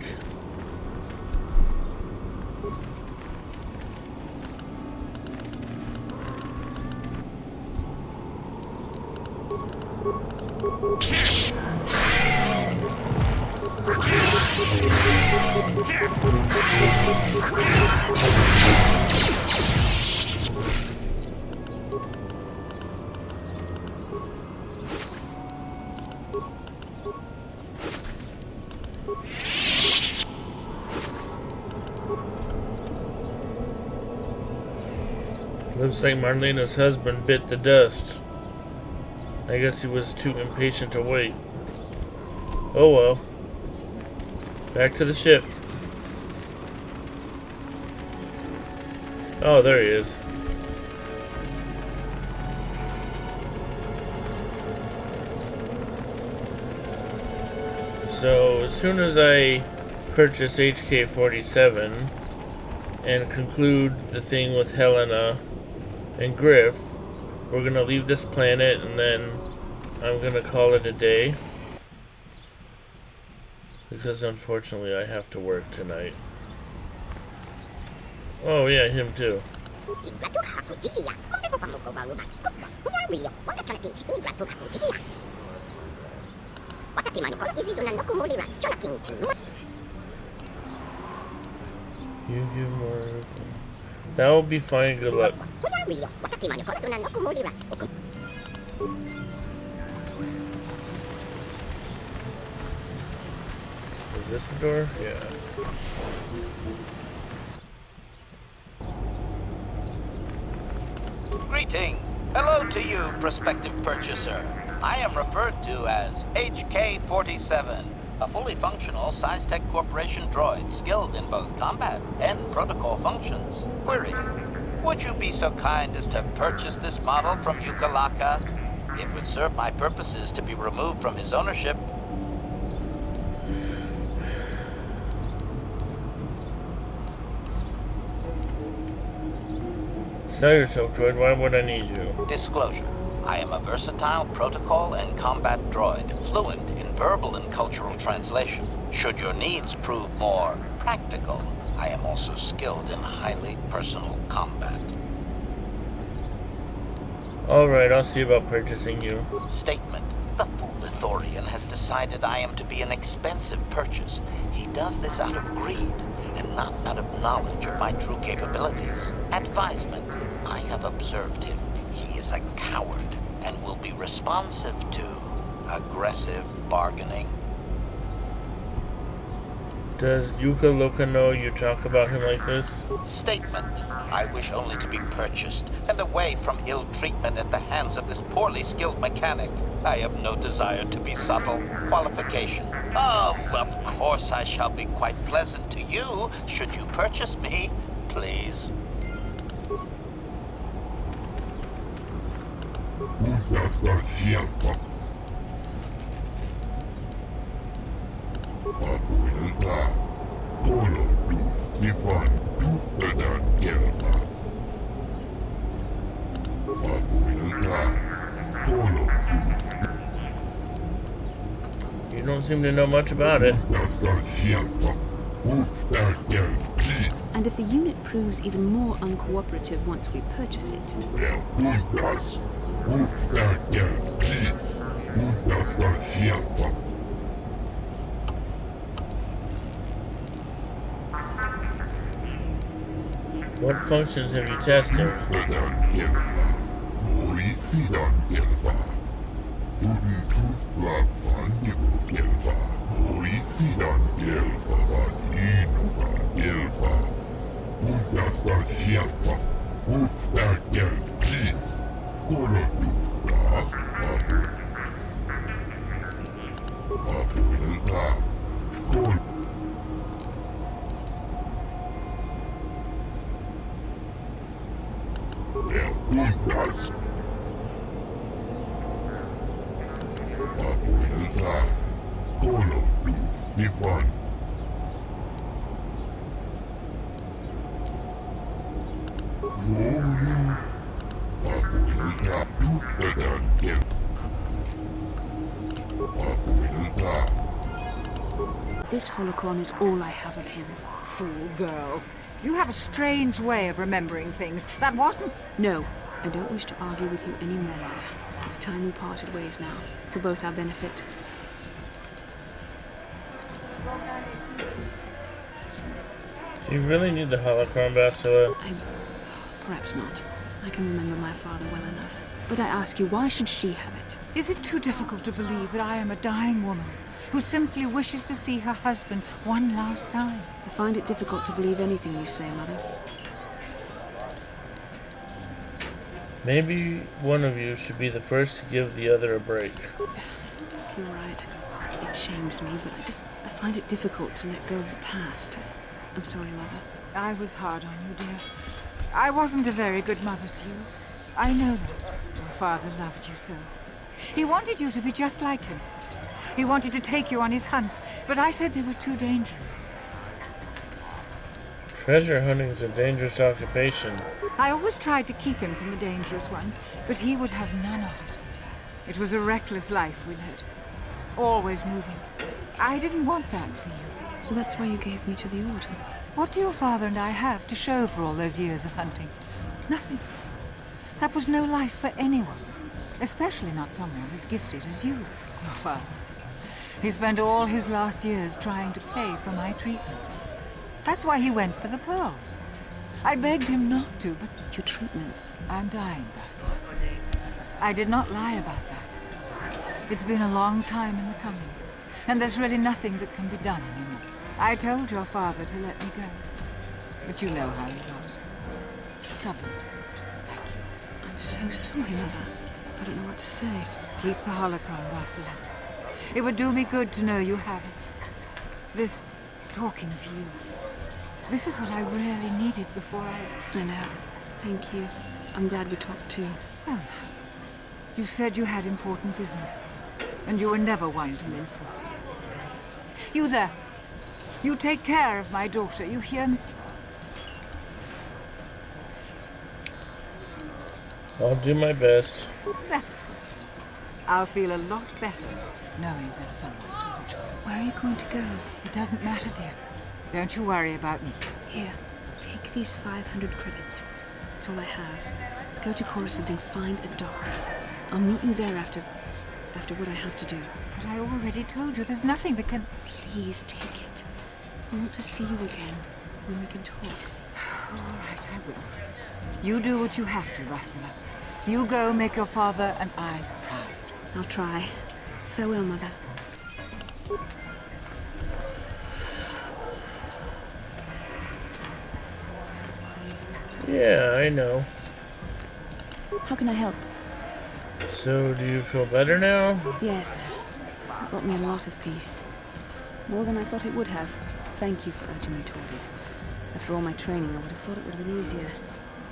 Looks like Marlena's husband bit the dust. I guess he was too impatient to wait. Oh well. Back to the ship. Oh, there he is. So, as soon as I purchase HK-47 and conclude the thing with Helena and Griff, we're gonna leave this planet and then I'm gonna call it a day. Because unfortunately I have to work tonight. Oh yeah, him too. You give more. That will be fine, good luck. Is this the door? Yeah. Greetings. Hello to you, prospective purchaser. I am referred to as HK-47, a fully functional Siztech Corporation droid skilled in both combat and protocol functions. Query: would you be so kind as to purchase this model from Yukalaka? It would serve my purposes to be removed from his ownership. Sell yourself, droid. Why would I need you? Disclosure. I am a versatile protocol and combat droid, fluent in verbal and cultural translation. Should your needs prove more practical, I am also skilled in highly personal combat. Alright, I'll see about purchasing you. Statement. The fool Ithorian has decided I am to be an expensive purchase. He does this out of greed, and not out of knowledge of my true capabilities. Advisement. I have observed him. He is a coward, and will be responsive to aggressive bargaining. Does Yuka Loka know you talk about him like this? Statement. I wish only to be purchased, and away from ill treatment at the hands of this poorly skilled mechanic. I have no desire to be subtle. Qualification. Oh, of course I shall be quite pleasant to you, should you purchase me, please. You don't seem to know much about it. And if the unit proves even more uncooperative once we purchase it, what functions have you tested? this holocron is all I have of him. Fool girl. You have a strange way of remembering things. That wasn't... No, I don't wish to argue with you anymore, Mother. It's time we parted ways now, for both our benefit. Do you really need the holocron, Bastila? Perhaps not. I can remember my father well enough. But I ask you, why should she have it? Is it too difficult to believe that I am a dying woman who simply wishes to see her husband one last time? I find it difficult to believe anything you say, Mother. Maybe one of you should be the first to give the other a break. You're right. It shames me, but I find it difficult to let go of the past. I'm sorry, Mother. I was hard on you, dear. I wasn't a very good mother to you. I know that. Your father loved you so. He wanted you to be just like him. He wanted to take you on his hunts, but I said they were too dangerous. Treasure hunting is a dangerous occupation. I always tried to keep him from the dangerous ones, but he would have none of it. It was a reckless life we led. Always moving. I didn't want that for you. So that's why you gave me to the Order? What do your father and I have to show for all those years of hunting? Nothing. That was no life for anyone. Especially not someone as gifted as you, your father. He spent all his last years trying to pay for my treatments. That's why he went for the pearls. I begged him not to, but... Your treatments? I'm dying, Bastila. I did not lie about that. It's been a long time in the coming, and there's really nothing that can be done anymore. I told your father to let me go, but you know how he was. Stubborn, like you. I'm so sorry, Mother. I don't know what to say. Keep the holocron, Bastila. It would do me good to know you have it. This talking to you. This is what I really needed before I know. Thank you. I'm glad we talked too. Well, you said you had important business, and you were never one to mince words. You there. You take care of my daughter, you hear me? I'll do my best. That's good. I'll feel a lot better knowing there's someone to watch. Where are you going to go? It doesn't matter, dear. Don't you worry about me. Here, take these 500 credits. That's all I have. Go to Coruscant and find a doctor. I'll meet you there after what I have to do. But I already told you there's nothing that can... Please take it. I want to see you again, when we can talk. All right, I will. You do what you have to, Bastila. You go make your father and I proud. I'll try. Farewell, Mother. Yeah, I know. How can I help? So, do you feel better now? Yes. It brought me a lot of peace. More than I thought it would have. Thank you for urging me toward it. After all my training, I would have thought it would have been easier.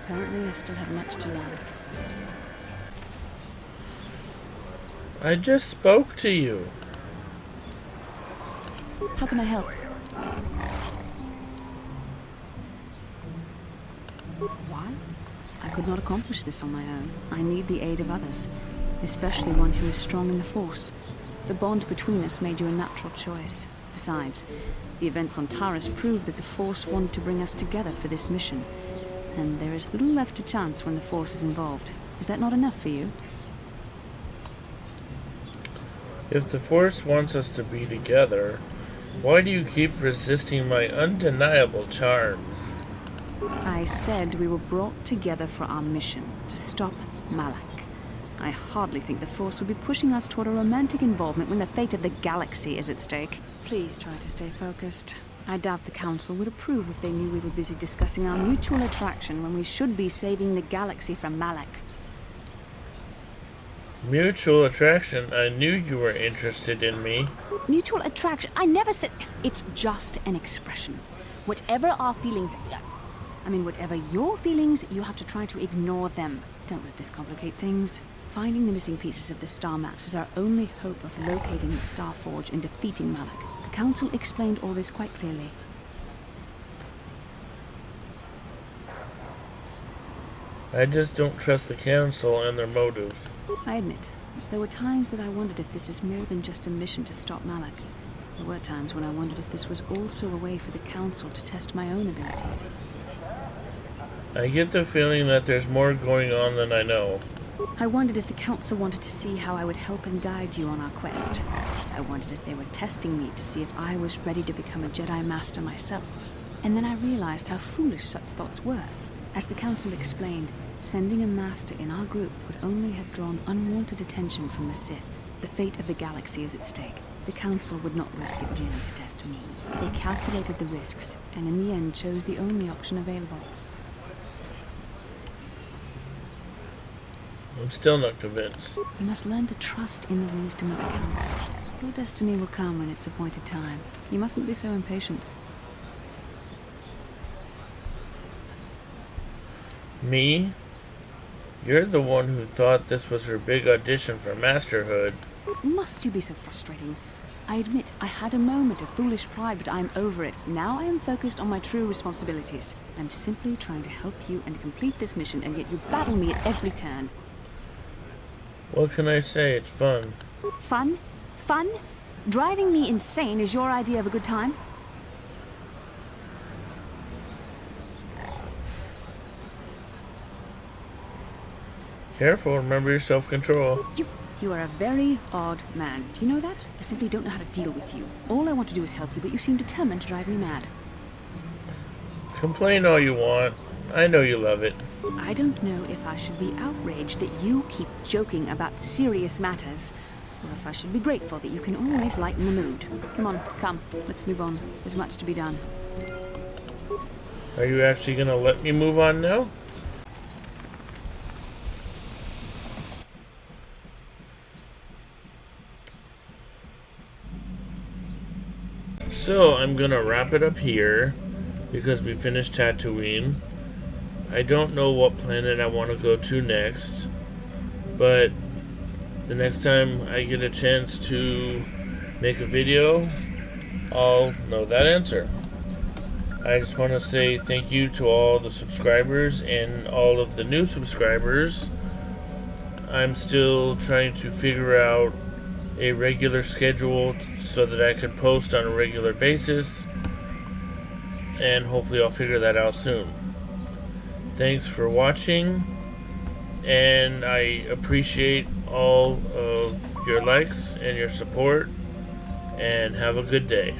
Apparently, I still have much to learn. I just spoke to you. How can I help? Why? I could not accomplish this on my own. I need the aid of others, especially one who is strong in the Force. The bond between us made you a natural choice. Besides, the events on Taris proved that the Force wanted to bring us together for this mission. And there is little left to chance when the Force is involved. Is that not enough for you? If the Force wants us to be together, why do you keep resisting my undeniable charms? I said we were brought together for our mission, to stop Malak. I hardly think the Force would be pushing us toward a romantic involvement when the fate of the galaxy is at stake. Please try to stay focused. I doubt the Council would approve if they knew we were busy discussing our mutual attraction when we should be saving the galaxy from Malak. Mutual attraction? I knew you were interested in me. Mutual attraction? I never said... It's just an expression. Whatever our feelings... whatever your feelings, you have to try to ignore them. Don't let this complicate things. Finding the missing pieces of the star maps is our only hope of locating the Star Forge and defeating Malak. The Council explained all this quite clearly. I just don't trust the Council and their motives. I admit, there were times that I wondered if this is more than just a mission to stop Malak. There were times when I wondered if this was also a way for the Council to test my own abilities. I get the feeling that there's more going on than I know. I wondered if the Council wanted to see how I would help and guide you on our quest. I wondered if they were testing me to see if I was ready to become a Jedi Master myself. And then I realized how foolish such thoughts were. As the Council explained, sending a Master in our group would only have drawn unwanted attention from the Sith. The fate of the galaxy is at stake. The Council would not risk it merely to test me. They calculated the risks, and in the end chose the only option available. I'm still not convinced. You must learn to trust in the wisdom of the Council. Your destiny will come when it's appointed time. You mustn't be so impatient. Me? You're the one who thought this was her big audition for masterhood. Must you be so frustrating? I admit I had a moment of foolish pride, but I'm over it. Now I am focused on my true responsibilities. I'm simply trying to help you and complete this mission, and yet you battle me at every turn. What can I say? It's fun. Fun? Fun? Driving me insane is your idea of a good time? Careful, remember your self-control. You are a very odd man. Do you know that? I simply don't know how to deal with you. All I want to do is help you, but you seem determined to drive me mad. Complain all you want. I know you love it. I don't know if I should be outraged that you keep joking about serious matters, or if I should be grateful that you can always lighten the mood. Come on, come. Let's move on. There's much to be done. Are you actually gonna let me move on now? So, I'm gonna wrap it up here, because we finished Tattooine. I don't know what planet I want to go to next, but the next time I get a chance to make a video, I'll know that answer. I just want to say thank you to all the subscribers and all of the new subscribers. I'm still trying to figure out a regular schedule so that I can post on a regular basis, and hopefully I'll figure that out soon. Thanks for watching, and I appreciate all of your likes and your support, and have a good day.